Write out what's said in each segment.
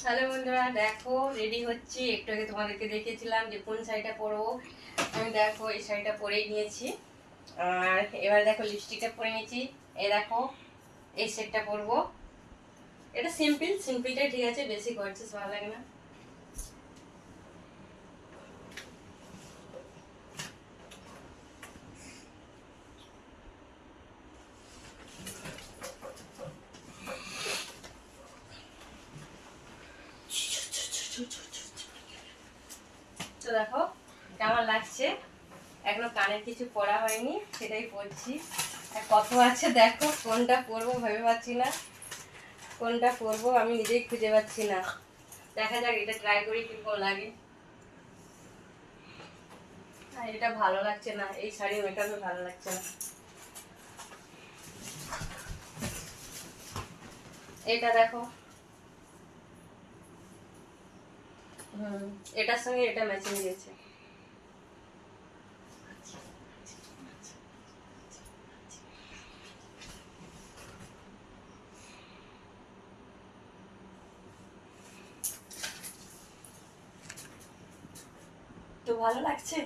Hello বন্ধুরা, দেখো ready হচ্ছি। একটু আগে তোমাদেরকে দেখিয়েছিলাম যে কোন শাড়িটা পরবো। আমি দেখো এই শাড়িটা পরেই নিয়েছি। আর এবার দেখো লিপস্টিকটা পরে নিয়েছি। এই দেখো এই সেটটা পরবো। এটা সিম্পলটাই ঠিক আছে, বেশি গর্জিয়াস ভালো লাগে না। তো দেখো কেমন লাগছে। এখনো কানের কিছু পরা হয়নি, সেটাই পরছি। আর কত আছে দেখো, কোনটা পরবো ভেবে পাচ্ছি না। কোনটা পরবো আমি নিজেই খুঁজে পাচ্ছি না। দেখা যাক, এটা ট্রাই করি কিরকম লাগে। এটা ভালো লাগছে না, এই শাড়ি মেকআপে ভালো লাগছে না। এটা দেখো, এটার সঙ্গে এটা ম্যাচিং দিয়েছে। তো ভালো লাগছে।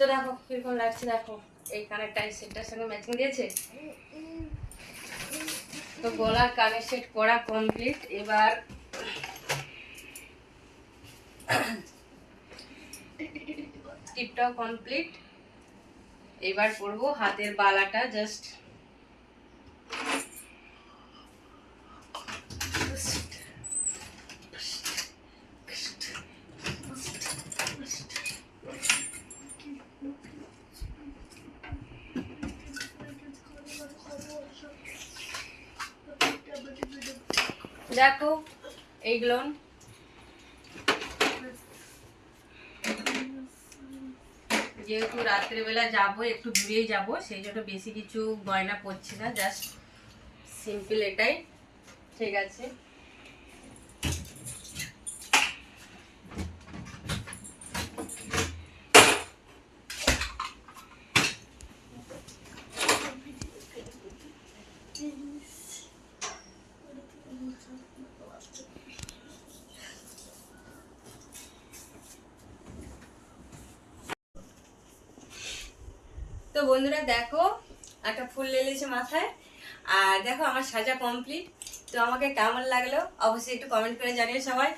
তো দেখো কিরকম লাগছে, দেখো এই কানের টাই সেটটার সঙ্গে ম্যাচিং দিয়েছে। তো গলার কানের সেট পরা কমপ্লিট। এবার টিপটাও কমপ্লিট। এবার পরবো হাতের বালাটা। জাস্ট দেখো এইগুলো যেহেতু রাত্রেবেলা যাবো, একটু দূরেই যাবো, সেই জন্য বেশি কিছু গয়না পরছি না, জাস্ট সিম্পল এটাই ঠিক আছে। তো বন্ধুরা দেখো, একটা ফুল লেগেছে মাথায়। আর দেখো আমার সাজা কমপ্লিট। তো আমাকে কেমন লাগলো অবশ্যই একটু কমেন্ট করে জানিও সবাই।